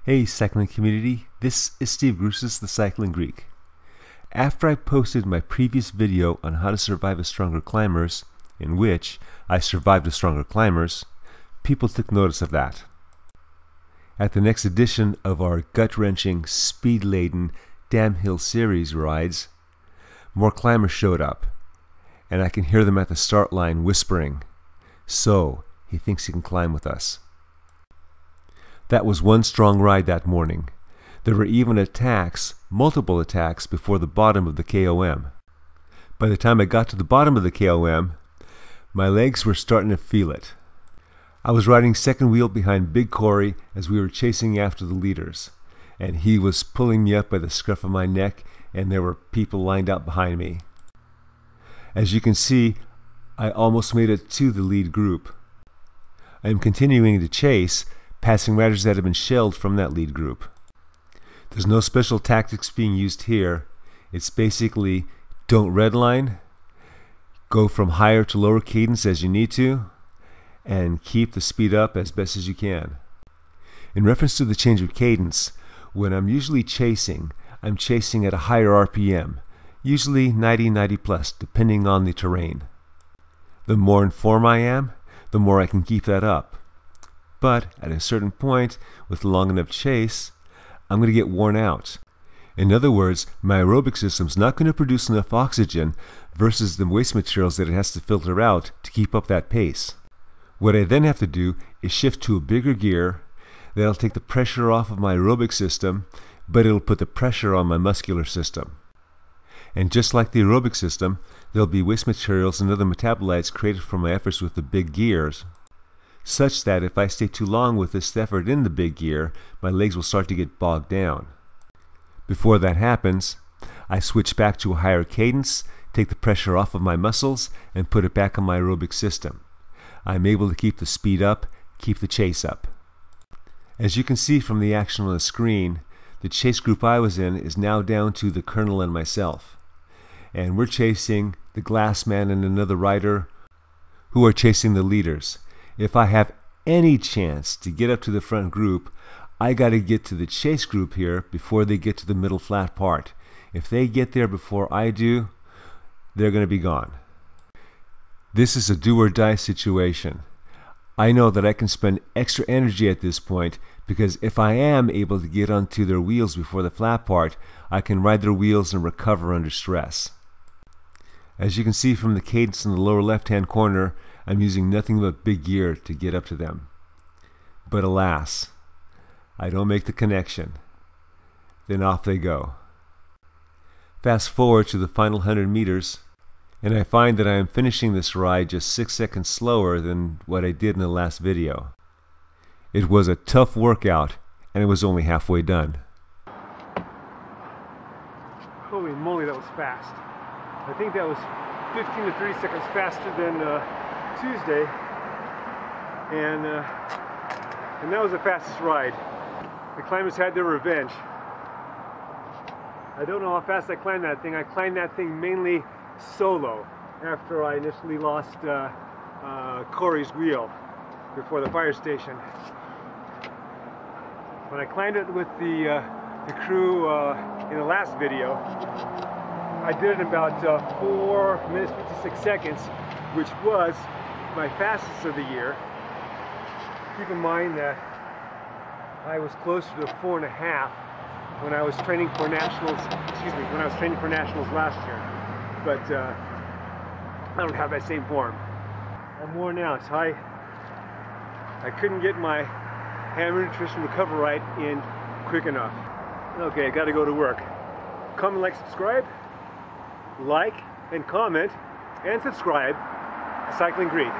Hey cycling community, this is Steve Grusis, the Cycling Greek. After I posted my previous video on how to survive as stronger climbers, in which I survived as stronger climbers, people took notice of that. At the next edition of our gut-wrenching, speed-laden Damn Hill series rides, more climbers showed up, and I can hear them at the start line whispering, "So, he thinks he can climb with us." That was one strong ride that morning. There were even attacks, multiple attacks, before the bottom of the KOM. By the time I got to the bottom of the KOM, my legs were starting to feel it. I was riding second wheel behind Big Corey as we were chasing after the leaders, and he was pulling me up by the scruff of my neck, and there were people lined up behind me. As you can see, I almost made it to the lead group. I am continuing to chase, passing riders that have been shelled from that lead group. There's no special tactics being used here. It's basically don't redline, go from higher to lower cadence as you need to, and keep the speed up as best as you can. In reference to the change of cadence, when I'm usually chasing, I'm chasing at a higher RPM, usually 90 plus, depending on the terrain. The more in form I am, the more I can keep that up. But at a certain point, with a long enough chase, I'm going to get worn out. In other words, my aerobic system's not going to produce enough oxygen versus the waste materials that it has to filter out to keep up that pace. What I then have to do is shift to a bigger gear that'll take the pressure off of my aerobic system, but it'll put the pressure on my muscular system. And just like the aerobic system, there'll be waste materials and other metabolites created from my efforts with the big gears, such that if I stay too long with this effort in the big gear, my legs will start to get bogged down. Before that happens, I switch back to a higher cadence, take the pressure off of my muscles, and put it back on my aerobic system. I'm able to keep the speed up, keep the chase up. As you can see from the action on the screen, the chase group I was in is now down to the Colonel and myself. And we're chasing the Glass Man and another rider who are chasing the leaders. If I have any chance to get up to the front group, I got to get to the chase group here before they get to the middle flat part. If they get there before I do, they're going to be gone. This is a do or die situation. I know that I can spend extra energy at this point because if I am able to get onto their wheels before the flat part, I can ride their wheels and recover under stress. As you can see from the cadence in the lower left-hand corner, I'm using nothing but big gear to get up to them. But alas, I don't make the connection. Then off they go. Fast forward to the final 100 meters, and I find that I am finishing this ride just 6 seconds slower than what I did in the last video. It was a tough workout, and it was only halfway done. Holy moly, that was fast. I think that was 15 to 30 seconds faster than Tuesday, and that was the fastest ride. The climbers had their revenge. I don't know how fast I climbed that thing. I climbed that thing mainly solo after I initially lost Corey's wheel before the fire station. When I climbed it with the crew in the last video, I did it in about 4 minutes 56 seconds, which was my fastest of the year. Keep in mind that I was closer to 4.5 when I was training for nationals. When I was training for nationals last year. But I don't have that same form. I'm worn out. I couldn't get my Hammer Nutrition Recover Right in quick enough. Okay, I got to go to work. Comment, like, subscribe. Like and comment and subscribe. Cycling Greek.